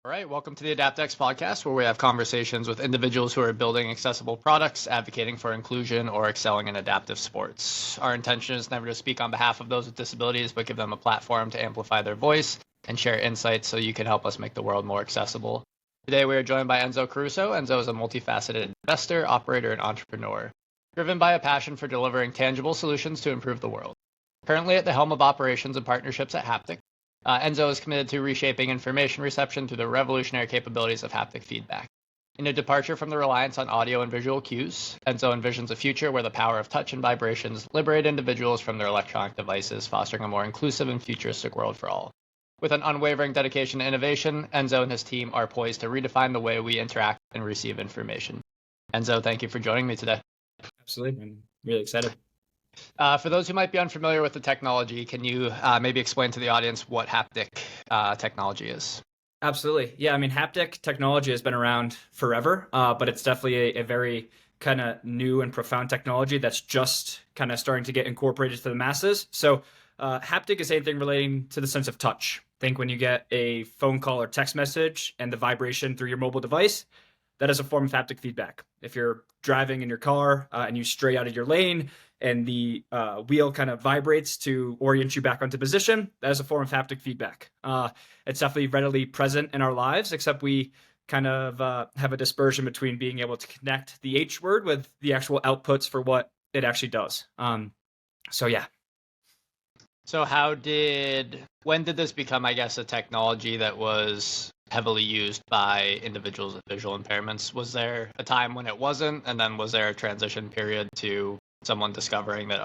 All right, welcome to the AdaptX podcast, where we have conversations with individuals who are building accessible products, advocating for inclusion, or excelling in adaptive sports. Our intention is never to speak on behalf of those with disabilities, but give them a platform to amplify their voice and share insights so you can help us make the world more accessible. Today, we are joined by Enzo Caruso. Enzo is a multifaceted investor, operator, and entrepreneur, driven by a passion for delivering tangible solutions to improve the world. Currently at the helm of operations and partnerships at Haptic, Enzo is committed to reshaping information reception through the revolutionary capabilities of haptic feedback. In a departure from the reliance on audio and visual cues, Enzo envisions a future where the power of touch and vibrations liberate individuals from their electronic devices, fostering a more inclusive and futuristic world for all. With an unwavering dedication to innovation, Enzo and his team are poised to redefine the way we interact and receive information. Enzo, thank you for joining me today. Absolutely. I'm really excited. For those who might be unfamiliar with the technology, can you maybe explain to the audience what haptic technology is? Absolutely. Yeah, I mean, haptic technology has been around forever, but it's definitely a very kind of new and profound technology that's just kind of starting to get incorporated to the masses. So haptic is anything relating to the sense of touch. Think when you get a phone call or text message and the vibration through your mobile device, that is a form of haptic feedback. If you're driving in your car and you stray out of your lane and the wheel kind of vibrates to orient you back onto position, that is a form of haptic feedback. It's definitely readily present in our lives, except we kind of have a dispersion between being able to connect the H word with the actual outputs for what it actually does. So yeah. So when did this become, I guess, a technology that was heavily used by individuals with visual impairments? Was there a time when it wasn't? And then was there a transition period to someone discovering that,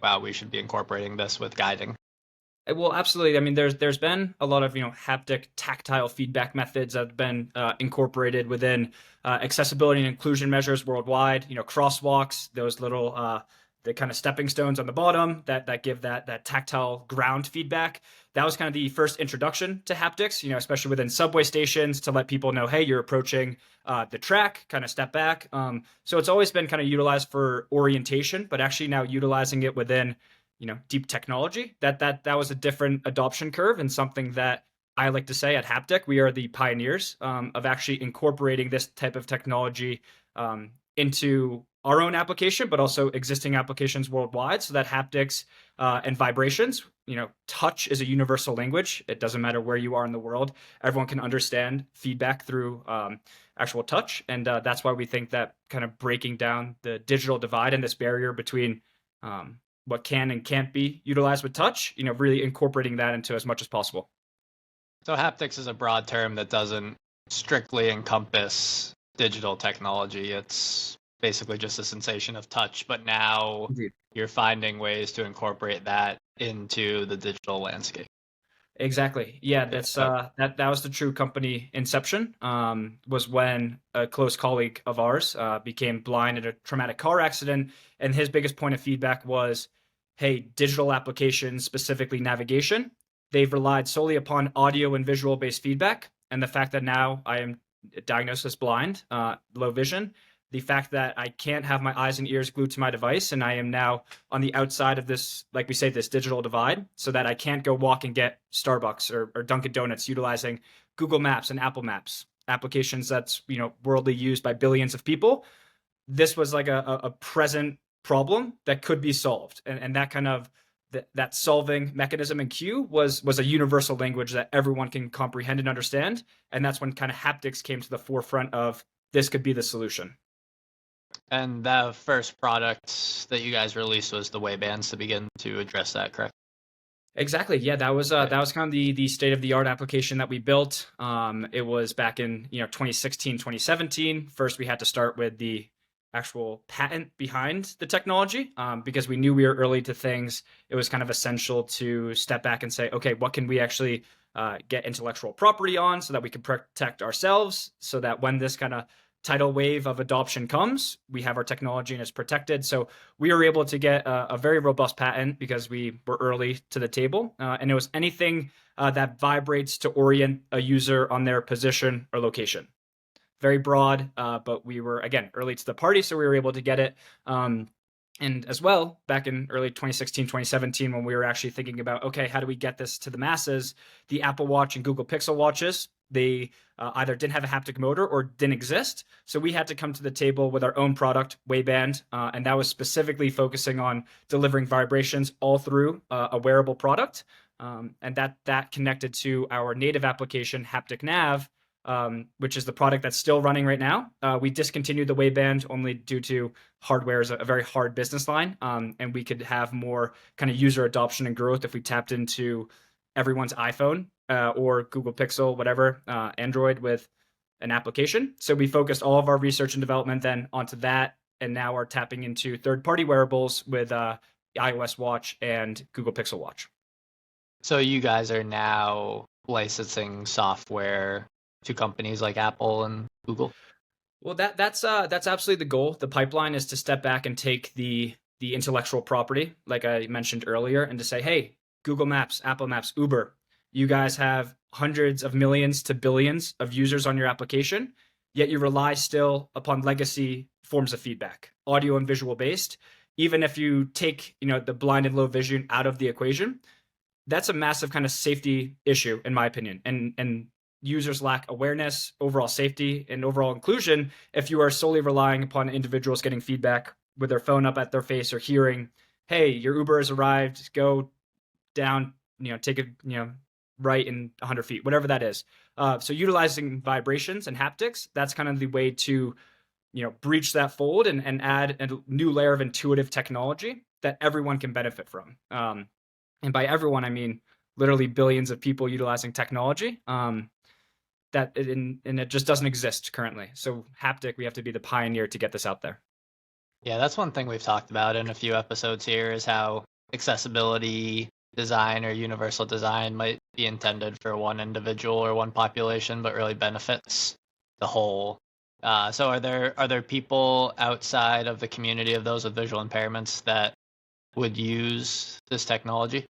wow, we should be incorporating this with guiding? Well, absolutely. I mean, there's been a lot of, haptic tactile feedback methods that have been incorporated within accessibility and inclusion measures worldwide. Crosswalks, those little the kind of stepping stones on the bottom that give that tactile ground feedback. That was kind of the first introduction to haptics, especially within subway stations to let people know, hey, you're approaching the track, kind of step back. So it's always been kind of utilized for orientation, but actually now utilizing it within, deep technology. That was a different adoption curve and something that I like to say at Haptic, we are the pioneers of actually incorporating this type of technology into our own application, but also existing applications worldwide, so that haptics and vibrations, touch is a universal language. It doesn't matter where you are in the world. Everyone can understand feedback through actual touch. And that's why we think that kind of breaking down the digital divide and this barrier between what can and can't be utilized with touch, really incorporating that into as much as possible. So haptics is a broad term that doesn't strictly encompass digital technology. It's basically just a sensation of touch, but now Indeed. You're finding ways to incorporate that into the digital landscape. Exactly. Yeah, that's that was the true company inception. Was when a close colleague of ours became blind in a traumatic car accident, and his biggest point of feedback was, "Hey, digital applications, specifically navigation, they've relied solely upon audio and visual based feedback, and the fact that now I am diagnosed as blind, low vision." The fact that I can't have my eyes and ears glued to my device, and I am now on the outside of this, like we say, this digital divide, so that I can't go walk and get Starbucks or Dunkin' Donuts utilizing Google Maps and Apple Maps, applications that's worldly used by billions of people. This was like a present problem that could be solved, and that kind of that solving mechanism and cue was a universal language that everyone can comprehend and understand, and that's when kind of haptics came to the forefront of this could be the solution. And the first product that you guys released was the Waybands to begin to address that, correct? Exactly. Yeah, that was kind of the state of the art application that we built. It was back in 2016, 2017. First, we had to start with the actual patent behind the technology because we knew we were early to things. It was kind of essential to step back and say, okay, what can we actually get intellectual property on so that we can protect ourselves, so that when this kind of tidal wave of adoption comes, we have our technology and it's protected. So we were able to get a very robust patent because we were early to the table. And it was anything that vibrates to orient a user on their position or location. Very broad, but we were, again, early to the party, so we were able to get it. And as well, back in early 2016, 2017, when we were actually thinking about, okay, how do we get this to the masses? The Apple Watch and Google Pixel watches, they either didn't have a haptic motor or didn't exist. So we had to come to the table with our own product, Wayband, and that was specifically focusing on delivering vibrations all through a wearable product. And that connected to our native application, Haptic Nav, which is the product that's still running right now. We discontinued the Wayband only due to hardware is a very hard business line, and we could have more kind of user adoption and growth if we tapped into everyone's iPhone or Google Pixel, whatever, Android with an application. So we focused all of our research and development then onto that, and now are tapping into third-party wearables with iOS Watch and Google Pixel Watch. So you guys are now licensing software to companies like Apple and Google? Well, that's absolutely the goal. The pipeline is to step back and take the intellectual property, like I mentioned earlier, and to say, hey, Google Maps, Apple Maps, Uber, you guys have hundreds of millions to billions of users on your application, yet you rely still upon legacy forms of feedback, audio and visual based. Even if you take, the blind and low vision out of the equation, that's a massive kind of safety issue, in my opinion. And users lack awareness, overall safety, and overall inclusion if you are solely relying upon individuals getting feedback with their phone up at their face or hearing, hey, your Uber has arrived, go down, take a, right in 100 feet, whatever that is. So utilizing vibrations and haptics, that's kind of the way to, breach that fold and add a new layer of intuitive technology that everyone can benefit from. And by everyone, I mean literally billions of people utilizing technology. And it just doesn't exist currently. So Haptic, we have to be the pioneer to get this out there. Yeah, that's one thing we've talked about in a few episodes here is how accessibility design or universal design might be intended for one individual or one population, but really benefits the whole. So are there people outside of the community of those with visual impairments that would use this technology?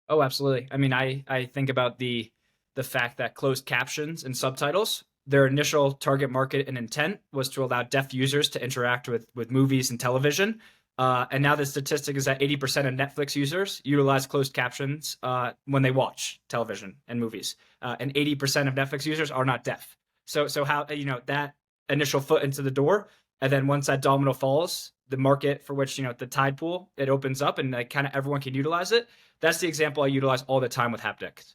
Oh, absolutely. I mean, I think about the fact that closed captions and subtitles, their initial target market and intent was to allow deaf users to interact with movies and television. And now the statistic is that 80% of Netflix users utilize closed captions when they watch television and movies. And 80% of Netflix users are not deaf. So how, that initial foot into the door, and then once that domino falls, the market for which, the tide pool, it opens up and kind of everyone can utilize it. That's the example I utilize all the time with haptics.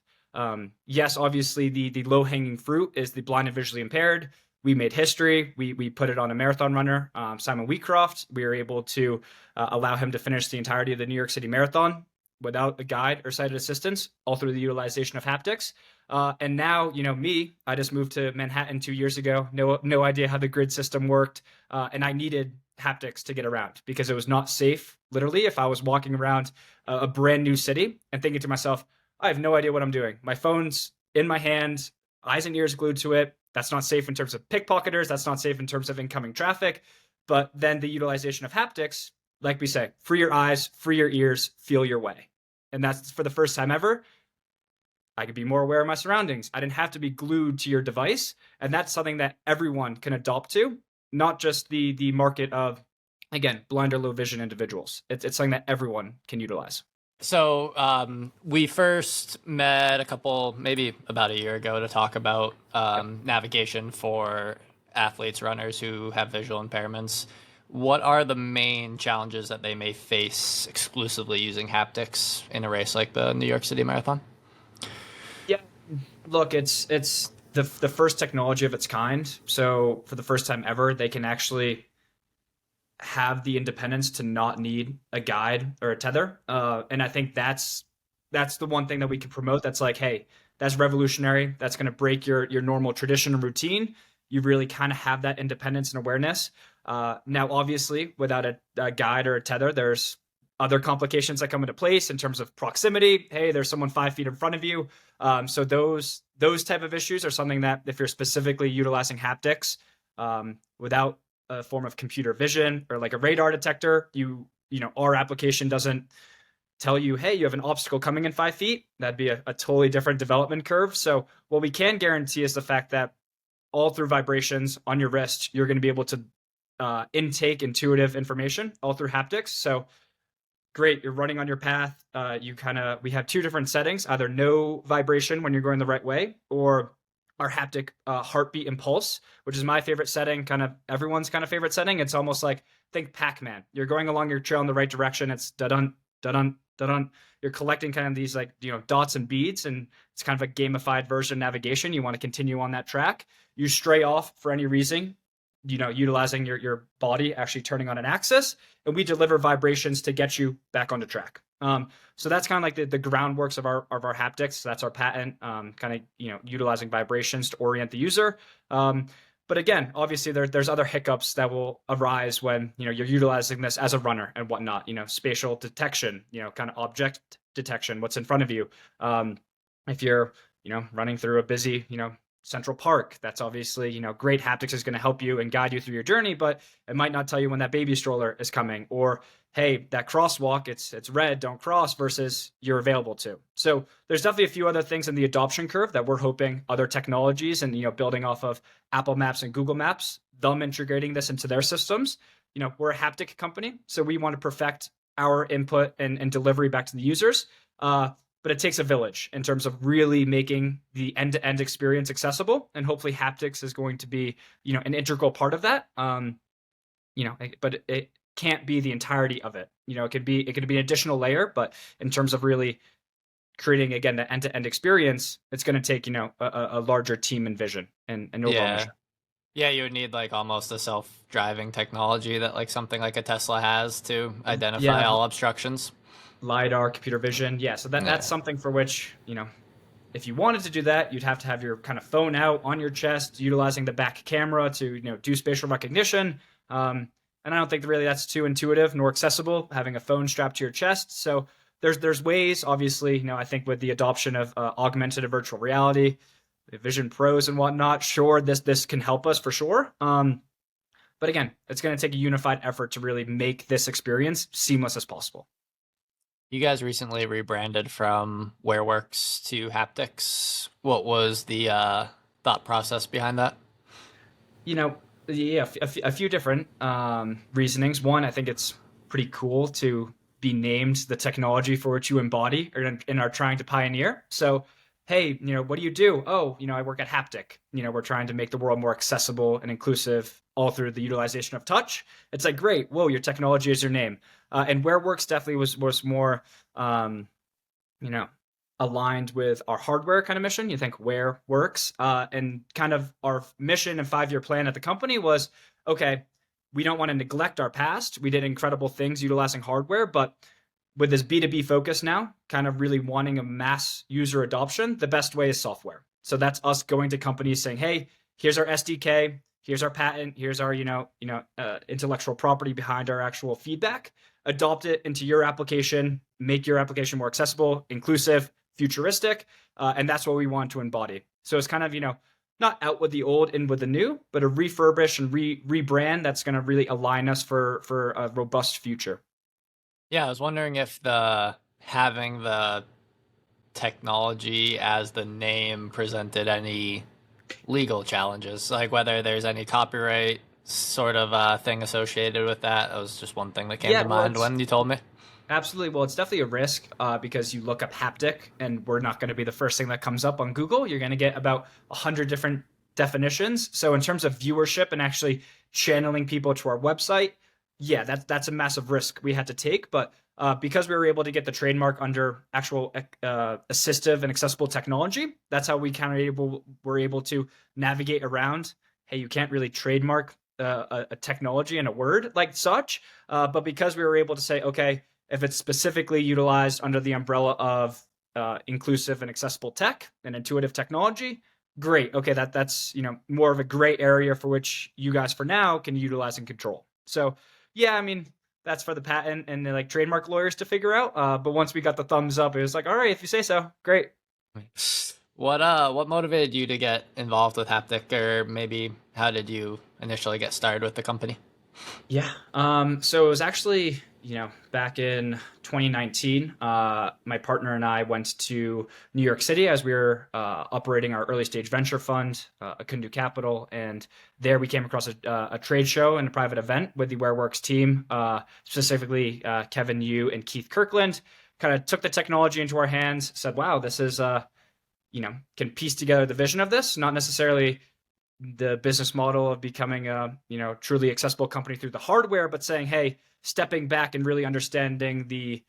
Yes, obviously the low-hanging fruit is the blind and visually impaired. We made history. We put it on a marathon runner, Simon Wheatcroft. We were able to allow him to finish the entirety of the New York City Marathon without a guide or sighted assistance, all through the utilization of haptics. And now, me, I just moved to Manhattan 2 years ago. No idea how the grid system worked. And I needed haptics to get around because it was not safe, literally, if I was walking around a brand new city and thinking to myself, I have no idea what I'm doing. My phone's in my hand, eyes and ears glued to it. That's not safe in terms of pickpocketers. That's not safe in terms of incoming traffic. But then the utilization of haptics, like we say, free your eyes, free your ears, feel your way. And that's for the first time ever. I could be more aware of my surroundings. I didn't have to be glued to your device. And that's something that everyone can adopt to, not just the market of, again, blind or low vision individuals. It's something that everyone can utilize. So we first met maybe about a year ago to talk about navigation for athletes, runners who have visual impairments. What are the main challenges that they may face exclusively using haptics in a race like the New York City Marathon? Yeah, look, it's the first technology of its kind. So for the first time ever, they can actually have the independence to not need a guide or a tether. And I think that's the one thing that we can promote. That's like, hey, that's revolutionary. That's going to break your normal tradition and routine. You really kind of have that independence and awareness. Now, obviously, without a guide or a tether, there's other complications that come into place in terms of proximity. Hey, there's someone 5 feet in front of you. So those type of issues are something that if you're specifically utilizing haptics without a form of computer vision or like a radar detector, our application doesn't tell you, hey, you have an obstacle coming in 5 feet. That'd be a totally different development curve. So what we can guarantee is the fact that all through vibrations on your wrist, you're going to be able to intake intuitive information all through haptics. So great, you're running on your path. We have 2 different settings, either no vibration when you're going the right way, or our haptic heartbeat and pulse, which is my favorite setting, kind of everyone's kind of favorite setting. It's almost like, think Pac-Man. You're going along your trail in the right direction. It's da-dun, da-dun, da-dun. You're collecting kind of these dots and beads, and it's kind of a gamified version of navigation. You want to continue on that track. You stray off for any reason, utilizing your body, actually turning on an axis, and we deliver vibrations to get you back onto track. So that's kind of like the groundworks of our haptics. That's our patent, utilizing vibrations to orient the user. But again, obviously there's other hiccups that will arise when, you're utilizing this as a runner and whatnot, spatial detection, kind of object detection, what's in front of you. If you're, running through a busy, Central Park, that's obviously, great haptics is going to help you and guide you through your journey, but it might not tell you when that baby stroller is coming, or, hey, that crosswalk, it's red, don't cross, versus you're available to. So there's definitely a few other things in the adoption curve that we're hoping other technologies and, building off of Apple Maps and Google Maps, them integrating this into their systems. We're a haptic company, so we want to perfect our input and delivery back to the users. But it takes a village in terms of really making the end-to-end experience accessible, and hopefully haptics is going to be, an integral part of that. But it can't be the entirety of it. It could be an additional layer, but in terms of really creating, again, the end-to-end experience, it's going to take, a larger team and vision and overall mission. Yeah, you would need like almost a self-driving technology that like something like a Tesla has to identify all obstructions. LiDAR, computer vision. Yeah, so that's something for which, if you wanted to do that, you'd have to have your kind of phone out on your chest, utilizing the back camera to, do spatial recognition. And I don't think really that's too intuitive nor accessible, having a phone strapped to your chest. So there's ways, obviously, I think with the adoption of augmented and virtual reality, Vision Pros and whatnot, sure, this can help us for sure. But again, it's going to take a unified effort to really make this experience seamless as possible. You guys recently rebranded from WearWorks to Haptics. What was the thought process behind that? A few different reasonings. One, I think it's pretty cool to be named the technology for which you embody and are trying to pioneer. So, hey, what do you do? Oh, I work at Haptic. We're trying to make the world more accessible and inclusive all through the utilization of touch. It's like, great. Whoa, your technology is your name. And WearWorks definitely was more, aligned with our hardware kind of mission. You think WearWorks, and kind of our mission and 5-year plan at the company was, okay, we don't want to neglect our past. We did incredible things utilizing hardware, but with this B2B focus now, kind of really wanting a mass user adoption, the best way is software. So that's us going to companies saying, hey, here's our SDK, here's our patent, here's our, intellectual property behind our actual feedback. Adopt it into your application, make your application more accessible, inclusive, futuristic, and that's what we want to embody. So it's kind of, not out with the old, in with the new, but a refurbish and rebrand that's going to really align us for a robust future. Yeah, I was wondering if having the technology as the name presented any legal challenges, like whether there's any copyright sort of thing associated with that. That was just one thing that came to mind when you told me. Absolutely. Well, it's definitely a risk because you look up haptic and we're not going to be the first thing that comes up on Google. You're going to get about 100 different definitions. So in terms of viewership and actually channeling people to our website, yeah, that's a massive risk we had to take. But because we were able to get the trademark under actual assistive and accessible technology, that's how we kind of were able to navigate around. Hey, you can't really trademark a technology and a word like such. But because we were able to say, okay, if it's specifically utilized under the umbrella of inclusive and accessible tech and intuitive technology, great. Okay, that's more of a gray area for which you guys for now can utilize and control. So yeah, I mean, that's for the patent and the trademark lawyers to figure out. But once we got the thumbs up, it was like, all right, if you say so, great. What motivated you to get involved with Haptic, or maybe how did you initially get started with the company? Yeah. So it was actually, back in 2019, my partner and I went to New York City as we were operating our early stage venture fund, Akundu Capital. And there we came across a trade show and a private event with the WearWorks team, specifically Kevin Yu and Keith Kirkland. Kind of took the technology into our hands, said, wow, this is can piece together the vision of this, not necessarily the business model of becoming a, truly accessible company through the hardware, but saying, hey, stepping back and really understanding the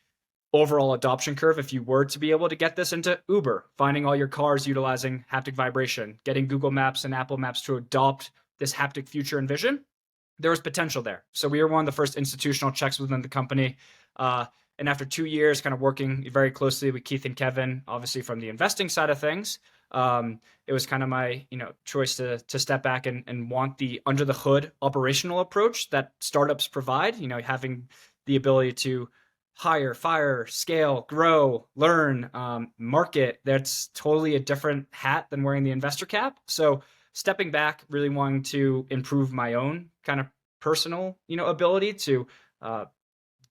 overall adoption curve. If you were to be able to get this into Uber, finding all your cars utilizing haptic vibration, getting Google Maps and Apple Maps to adopt this haptic future and vision, there was potential there. So we were one of the first institutional checks within the company. And after 2 years, kind of working very closely with Keith and Kevin, obviously from the investing side of things, it was kind of my choice to step back and want the under the hood operational approach that startups provide. Having the ability to hire, fire, scale, grow, learn, market. That's totally a different hat than wearing the investor cap. So stepping back, really wanting to improve my own kind of personal, ability to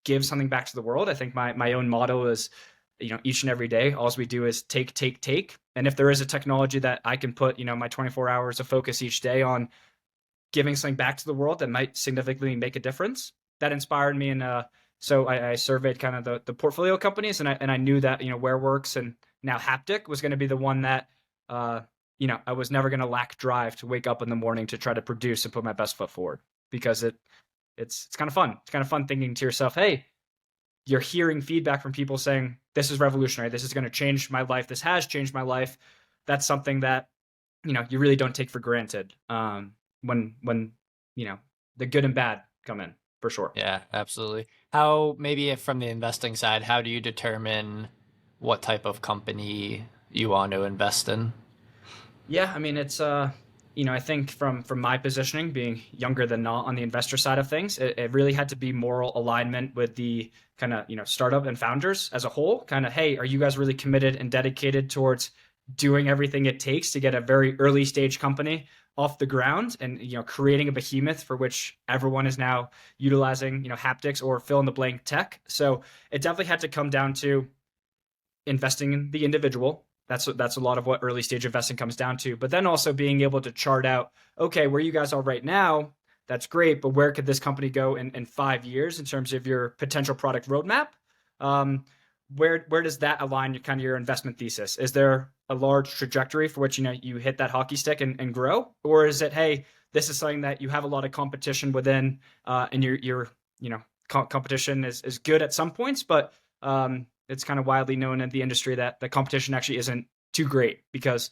give something back to the world. I think my own motto is, each and every day, all we do is take, take, take. And if there is a technology that I can put, my 24 hours of focus each day on giving something back to the world that might significantly make a difference, that inspired me. And so I surveyed kind of the portfolio companies, and I knew that, WearWorks and now Haptic was going to be the one that, I was never going to lack drive to wake up in the morning to try to produce and put my best foot forward, because it's kind of fun. It's kind of fun thinking to yourself, hey, you're hearing feedback from people saying, this is revolutionary. This is going to change my life. This has changed my life. That's something that, you really don't take for granted when the good and bad come in, for sure. Yeah, absolutely. How, maybe if from the investing side, how do you determine what type of company you want to invest in? Yeah, I mean, it's I think from my positioning, being younger than not on the investor side of things, it really had to be moral alignment with the kind of startup and founders as a whole. Kind of, hey, are you guys really committed and dedicated towards doing everything it takes to get a very early stage company off the ground and creating a behemoth for which everyone is now utilizing haptics or fill in the blank tech? So it definitely had to come down to investing in the individual. That's a lot of what early stage investing comes down to. But then also being able to chart out, okay, where you guys are right now, that's great, but where could this company go in 5 years in terms of your potential product roadmap? Where does that align your investment thesis? Is there a large trajectory for which you hit that hockey stick and grow, or is it, hey, this is something that you have a lot of competition within, and your competition is good at some points, but it's kind of widely known in the industry that the competition actually isn't too great, because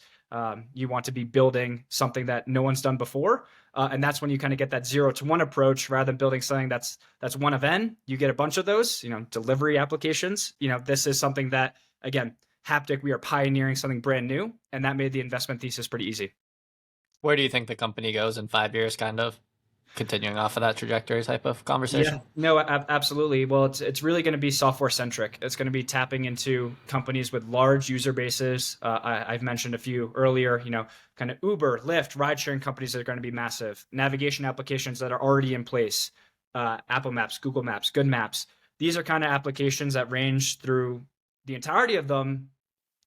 you want to be building something that no one's done before. And that's when you kind of get that 0 to 1 approach, rather than building something that's one of N. You get a bunch of those, delivery applications. This is something that, again, Haptic, we are pioneering something brand new, and that made the investment thesis pretty easy. Where do you think the company goes in 5 years, kind of? Continuing off of that trajectory type of conversation? Yeah, no, absolutely. Well, it's really going to be software centric. It's going to be tapping into companies with large user bases. I've mentioned a few earlier, kind of Uber, Lyft, ride sharing companies that are going to be massive. Navigation applications that are already in place. Apple Maps, Google Maps, Good Maps. These are kind of applications that range through the entirety of them,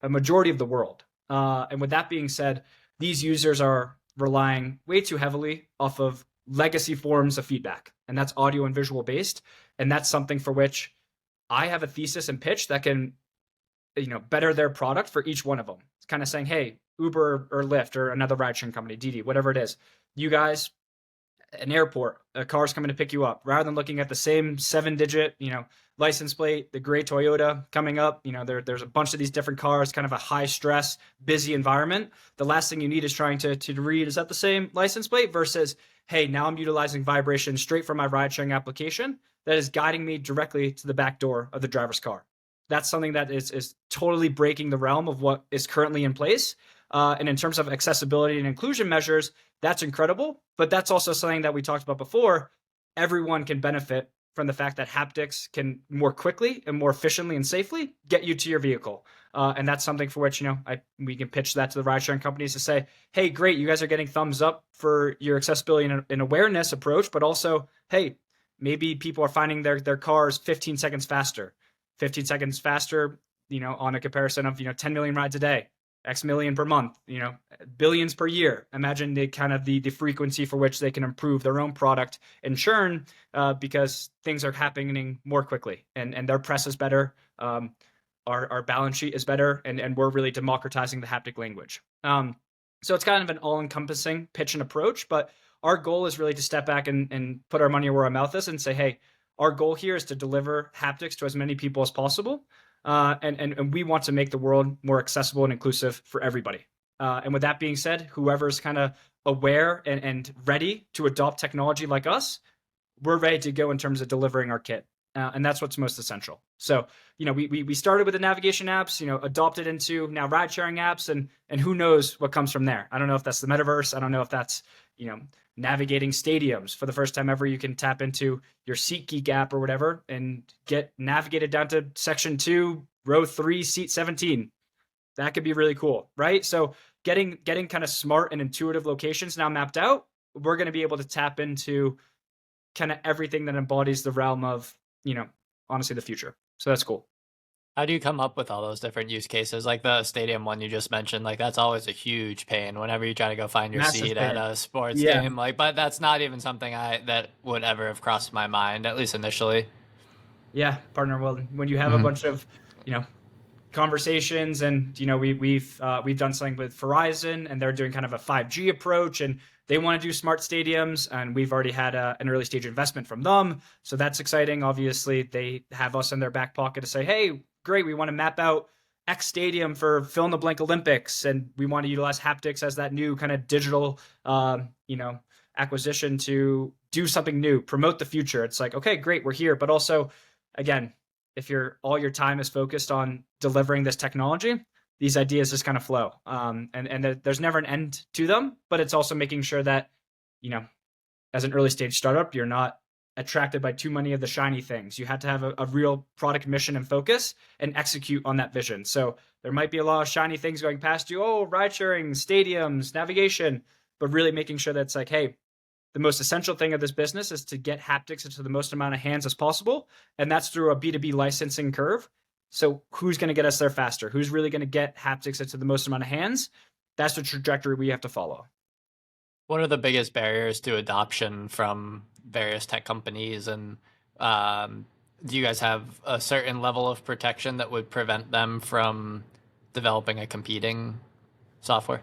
a majority of the world. And with that being said, these users are relying way too heavily off of legacy forms of feedback, and that's audio and visual based. And that's something for which I have a thesis and pitch that can, better their product for each one of them. It's kind of saying, hey, Uber or Lyft or another ride sharing company, Didi, whatever it is, you guys, an airport, a car's coming to pick you up, rather than looking at the same 7-digit, license plate, the gray Toyota coming up, there's a bunch of these different cars, kind of a high stress, busy environment. The last thing you need is trying to read, is that the same license plate, versus, hey, now I'm utilizing vibration straight from my ride sharing application that is guiding me directly to the back door of the driver's car. That's something that is totally breaking the realm of what is currently in place. And in terms of accessibility and inclusion measures, that's incredible. But that's also something that we talked about before. Everyone can benefit from the fact that haptics can more quickly and more efficiently and safely get you to your vehicle. And that's something for which, we can pitch that to the ride sharing companies to say, hey, great, you guys are getting thumbs up for your accessibility and awareness approach, but also, hey, maybe people are finding their cars 15 seconds faster. 15 seconds faster, on a comparison of, 10 million rides a day, X million per month, billions per year. Imagine the frequency for which they can improve their own product and churn, because things are happening more quickly and their press is better. our balance sheet is better, and we're really democratizing the haptic language. So it's kind of an all-encompassing pitch and approach, but our goal is really to step back and put our money where our mouth is and say, hey, our goal here is to deliver haptics to as many people as possible. And we want to make the world more accessible and inclusive for everybody. And with that being said, whoever's kind of aware and ready to adopt technology like us, we're ready to go in terms of delivering our kit. And that's what's most essential. So, we started with the navigation apps, adopted into now ride sharing apps, and who knows what comes from there. I don't know if that's the metaverse. I don't know if that's, navigating stadiums. For the first time ever, you can tap into your SeatGeek app or whatever and get navigated down to section 2, row 3, seat 17. That could be really cool, right? So getting kind of smart and intuitive locations now mapped out, we're going to be able to tap into kind of everything that embodies the realm of, honestly, the future. So that's cool. How do you come up with all those different use cases? Like the stadium one you just mentioned, like that's always a huge pain whenever you try to go find your Massive seat pain. at a sports Yeah. game. Like, but that's not even something that would ever have crossed my mind, at least initially. Yeah, partner. Well, when you have a bunch of, conversations, and we've done something with Verizon, and they're doing kind of a 5G approach, and they want to do smart stadiums, and we've already had an early stage investment from them, so that's exciting. Obviously, they have us in their back pocket to say, hey, great, we want to map out X stadium for fill in the blank Olympics, and we want to utilize haptics as that new kind of digital acquisition to do something new, promote the future. It's like, okay, great, we're here, but also, again, if all your time is focused on delivering this technology, these ideas just kind of flow. And there's never an end to them, but it's also making sure that, as an early stage startup, you're not attracted by too many of the shiny things. You have to have a real product mission and focus and execute on that vision. So there might be a lot of shiny things going past you. Oh, ride sharing, stadiums, navigation, but really making sure that it's like, hey, the most essential thing of this business is to get haptics into the most amount of hands as possible. And that's through a B2B licensing curve. So who's going to get us there faster? Who's really going to get haptics into the most amount of hands? That's the trajectory we have to follow. What are the biggest barriers to adoption from various tech companies? And do you guys have a certain level of protection that would prevent them from developing a competing software?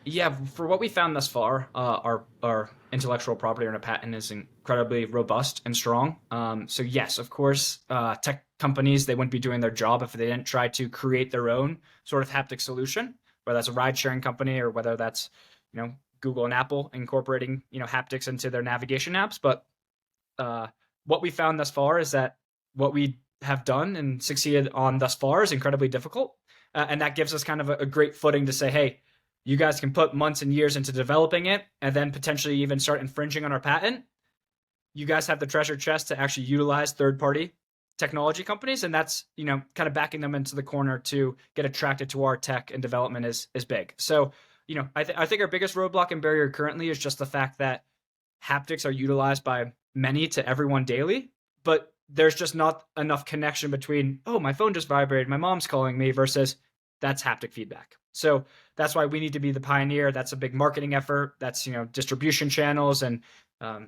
Yeah, for what we found thus far, our intellectual property and a patent is incredibly robust and strong. So yes, of course, tech companies, they wouldn't be doing their job if they didn't try to create their own sort of haptic solution, whether that's a ride sharing company or whether that's, Google and Apple incorporating, haptics into their navigation apps. But what we found thus far is that what we have done and succeeded on thus far is incredibly difficult. And that gives us kind of a great footing to say, hey, you guys can put months and years into developing it and then potentially even start infringing on our patent. You guys have the treasure chest to actually utilize third-party technology companies, and that's, kind of backing them into the corner to get attracted to our tech and development is big. So, I think our biggest roadblock and barrier currently is just the fact that haptics are utilized by many to everyone daily, but there's just not enough connection between, oh, my phone just vibrated, my mom's calling me, versus that's haptic feedback. So that's why we need to be the pioneer. That's a big marketing effort. That's, distribution channels and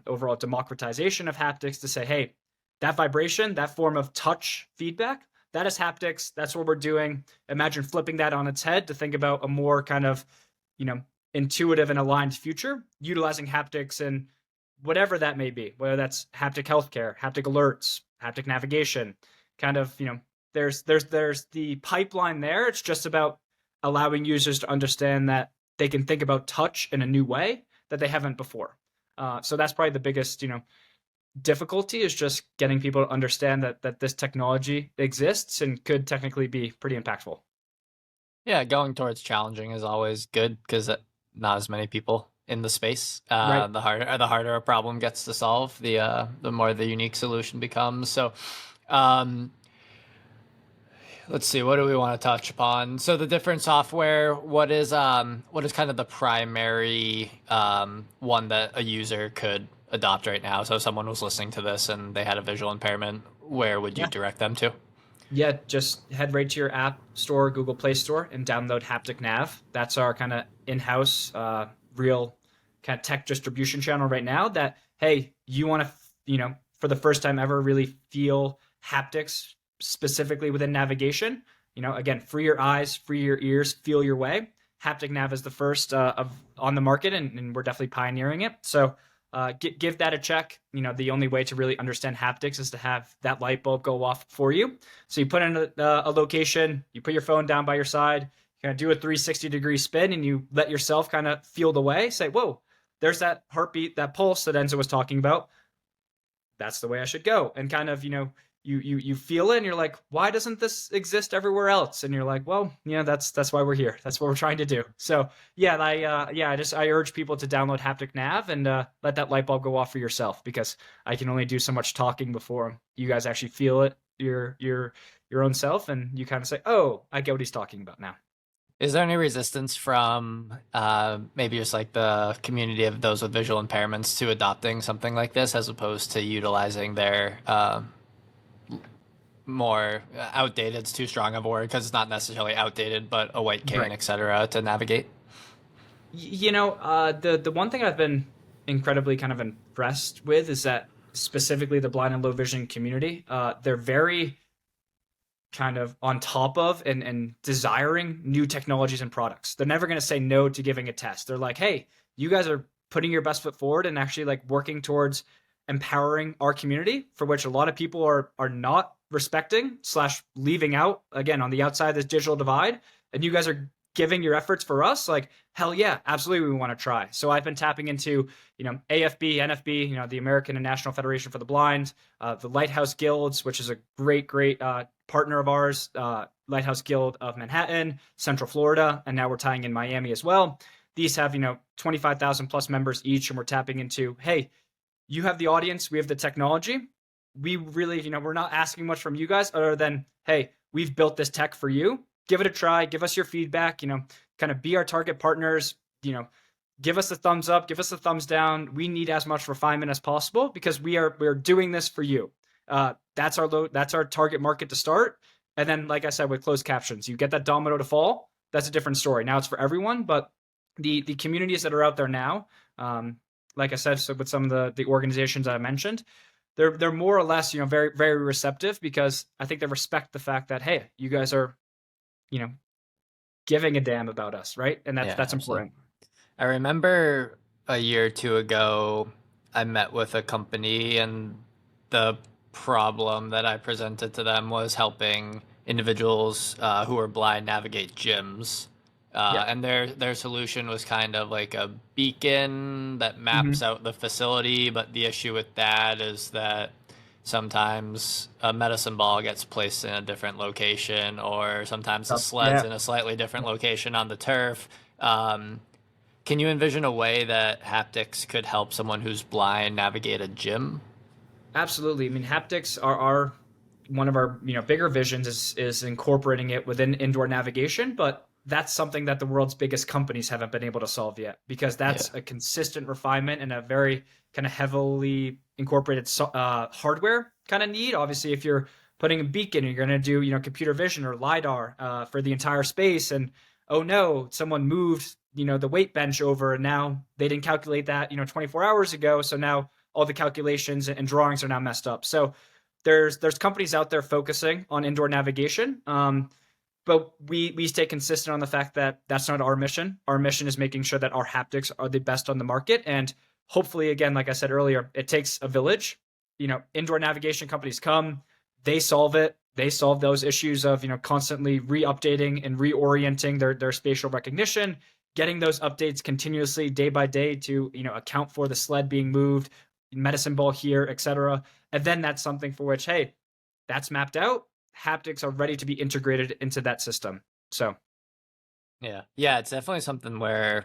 overall democratization of haptics to say, hey, that vibration, that form of touch feedback, that is haptics. That's what we're doing. Imagine flipping that on its head to think about a more kind of, intuitive and aligned future, utilizing haptics and whatever that may be, whether that's haptic healthcare, haptic alerts, haptic navigation, kind of, there's the pipeline there. It's just about allowing users to understand that they can think about touch in a new way that they haven't before. So that's probably the biggest, difficulty, is just getting people to understand that this technology exists and could technically be pretty impactful. Yeah, going towards challenging is always good because not as many people in the space. Right. The harder a problem gets to solve, the more the unique solution becomes. So, let's see, what do we want to touch upon? So the different software, what is kind of the primary one that a user could adopt right now? So if someone was listening to this and they had a visual impairment, where would you direct them to? Yeah, just head right to your app store, Google Play Store, and download Haptic Nav. That's our kind of in-house, real kind of tech distribution channel right now that, hey, you want to, for the first time ever, really feel haptics specifically within navigation. again, free your eyes, free your ears, feel your way. Haptic Nav is the first on the market, and we're definitely pioneering it. So give that a check. The only way to really understand haptics is to have that light bulb go off for you. So you put in a location, you put your phone down by your side, you kind of do a 360-degree spin, and you let yourself kind of feel the way. Say, whoa, there's that heartbeat, that pulse that Enzo was talking about. That's the way I should go. And kind of, you feel it and you're like, why doesn't this exist everywhere else? And you're like, well, that's why we're here. That's what we're trying to do. So I urge people to download Haptic Nav and let that light bulb go off for yourself, because I can only do so much talking before you guys actually feel it, your own self, and you kind of say, oh, I get what he's talking about now. Is there any resistance from maybe just like the community of those with visual impairments to adopting something like this, as opposed to utilizing their more outdated, it's too strong of a word because it's not necessarily outdated, but a white cane, right, etc., to navigate? The one thing I've been incredibly kind of impressed with is that specifically the blind and low vision community, they're very kind of on top of and desiring new technologies and products. They're never going to say no to giving a test. They're like, hey, you guys are putting your best foot forward and actually like working towards empowering our community, for which a lot of people are not respecting / leaving out, again, on the outside of this digital divide. And you guys are giving your efforts for us, like, hell yeah, absolutely, we want to try. So I've been tapping into, AFB, NFB, the American and National Federation for the Blind, the Lighthouse Guilds, which is a great partner of ours, Lighthouse Guild of Manhattan, Central Florida, and now we're tying in Miami as well. These have, 25,000 plus members each, and we're tapping into, hey, you have the audience, we have the technology. We really, we're not asking much from you guys other than, hey, we've built this tech for you. Give it a try. Give us your feedback, kind of be our target partners, give us a thumbs up, give us a thumbs down. We need as much refinement as possible because we're doing this for you. That's our target market to start. And then, like I said, with closed captions, you get that domino to fall. That's a different story. Now it's for everyone, but the communities that are out there now, like I said, so with some of the organizations I mentioned, they're more or less, very, very receptive, because I think they respect the fact that, hey, you guys are, giving a damn about us, right? And that's important. I remember a year or two ago, I met with a company, and the problem that I presented to them was helping individuals who are blind navigate gyms. And their solution was kind of like a beacon that maps out the facility, but the issue with that is that sometimes a medicine ball gets placed in a different location, or sometimes the sled's in a slightly different location on the turf. Can you envision a way that haptics could help someone who's blind navigate a gym? Absolutely. I mean, haptics are one of our bigger visions is incorporating it within indoor navigation, but that's something that the world's biggest companies haven't been able to solve yet, because that's a consistent refinement and a very kind of heavily incorporated hardware kind of need. Obviously, if you're putting a beacon, you're going to do computer vision or LiDAR for the entire space, and oh no, someone moved the weight bench over, and now they didn't calculate that 24 hours ago, so now all the calculations and drawings are now messed up. So there's companies out there focusing on indoor navigation. But we stay consistent on the fact that that's not our mission. Our mission is making sure that our haptics are the best on the market. And hopefully, again, like I said earlier, it takes a village. Indoor navigation companies come, they solve it. They solve those issues of, constantly re-updating and reorienting their spatial recognition, getting those updates continuously day by day to, account for the sled being moved, medicine ball here, etc. And then that's something for which, hey, that's mapped out. Haptics are ready to be integrated into that system. So yeah, it's definitely something where,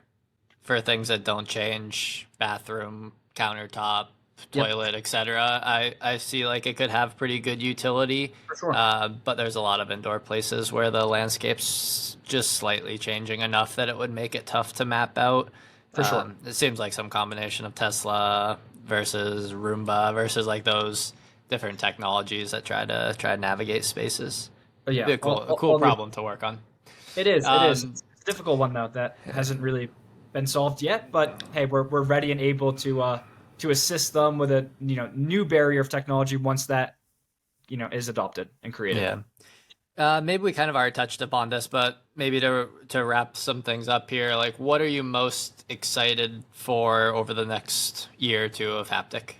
for things that don't change, bathroom, countertop, toilet, etc., I see like it could have pretty good utility. For sure. But there's a lot of indoor places where the landscape's just slightly changing enough that it would make it tough to map out. For sure. It seems like some combination of Tesla versus Roomba versus like those different technologies that try to navigate spaces. But yeah, a cool problem to work on. It is. It's a difficult one though that hasn't really been solved yet. But hey, we're ready and able to assist them with a new barrier of technology once that is adopted and created. Yeah. Maybe we kind of already touched upon this, but maybe to wrap some things up here, like what are you most excited for over the next year or two of Haptic?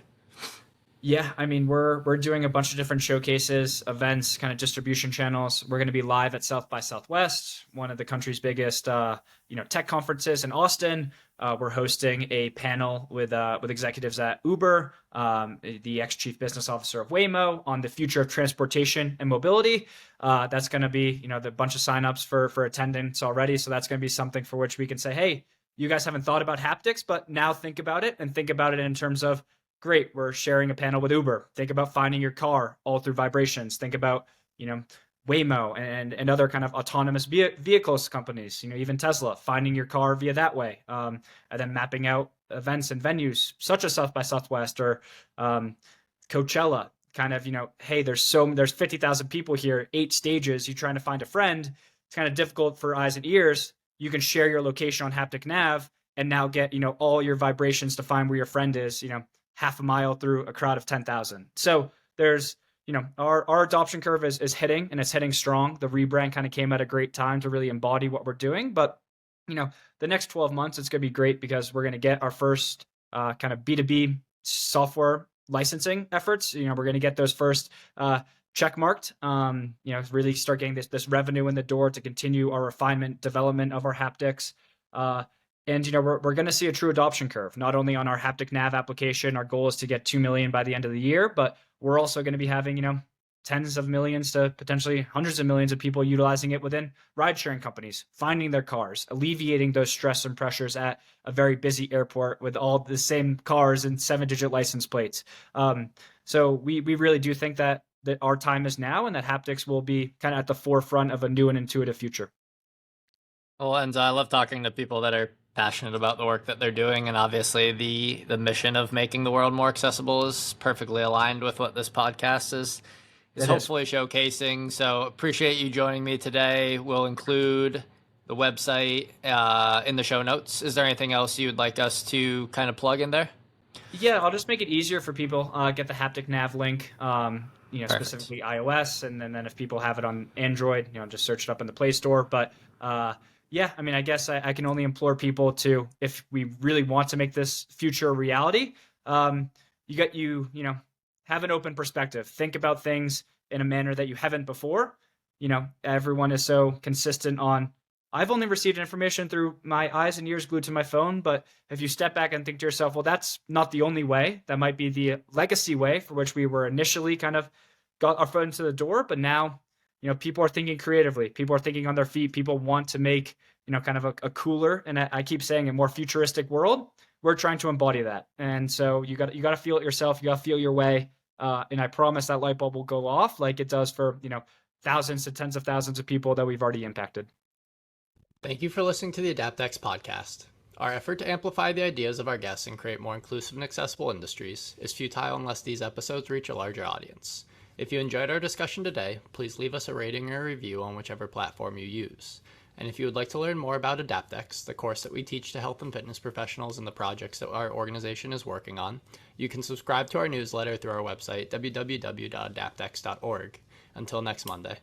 Yeah, I mean, we're doing a bunch of different showcases, events, kind of distribution channels. We're going to be live at South by Southwest, one of the country's biggest, tech conferences in Austin. We're hosting a panel with executives at Uber, the ex-chief business officer of Waymo, on the future of transportation and mobility. That's going to be, the bunch of signups for attendance already. So that's going to be something for which we can say, hey, you guys haven't thought about haptics, but now think about it, and think about it in terms of, great, we're sharing a panel with Uber. Think about finding your car all through vibrations. Think about, Waymo and other kind of autonomous vehicles companies, even Tesla, finding your car via that way. And then mapping out events and venues such as South by Southwest or Coachella, kind of, hey, there's 50,000 people here, 8 stages, you're trying to find a friend. It's kind of difficult for eyes and ears. You can share your location on Haptic Nav and now get, all your vibrations to find where your friend is, half a mile through a crowd of 10,000. So there's, our adoption curve is hitting, and it's hitting strong. The rebrand kind of came at a great time to really embody what we're doing. But, the next 12 months, it's going to be great because we're going to get our first kind of B2B software licensing efforts. We're going to get those first check marked, really start getting this revenue in the door to continue our refinement, development of our haptics. And, we're going to see a true adoption curve, not only on our Haptic Nav application. Our goal is to get 2 million by the end of the year, but we're also going to be having, tens of millions to potentially hundreds of millions of people utilizing it within ride-sharing companies, finding their cars, alleviating those stress and pressures at a very busy airport with all the same cars and 7-digit license plates. So we really do think that our time is now, and that haptics will be kind of at the forefront of a new and intuitive future. Well, and I love talking to people that are passionate about the work that they're doing, and obviously the mission of making the world more accessible is perfectly aligned with what this podcast is hopefully showcasing. So appreciate you joining me today. We'll include the website in the show notes. Is there anything else you would like us to kind of plug in there? Yeah, I'll just make it easier for people. Get the Haptic Nav link, specifically iOS, and then if people have it on Android, just search it up in the Play Store. But yeah, I mean, I guess I can only implore people to, if we really want to make this future a reality, have an open perspective. Think about things in a manner that you haven't before. Everyone is so consistent on, I've only received information through my eyes and ears glued to my phone. But if you step back and think to yourself, well, that's not the only way. That might be the legacy way for which we were initially kind of got our foot into the door. But now, people are thinking creatively. People are thinking on their feet. People want to make, kind of a cooler, and I keep saying, a more futuristic world. We're trying to embody that. And so you got to feel it yourself. You got to feel your way. And I promise that light bulb will go off like it does for, thousands to tens of thousands of people that we've already impacted. Thank you for listening to the AdaptX podcast. Our effort to amplify the ideas of our guests and create more inclusive and accessible industries is futile unless these episodes reach a larger audience. If you enjoyed our discussion today, please leave us a rating or a review on whichever platform you use. And if you would like to learn more about AdaptX, the course that we teach to health and fitness professionals and the projects that our organization is working on, you can subscribe to our newsletter through our website, www.adaptx.org. Until next Monday.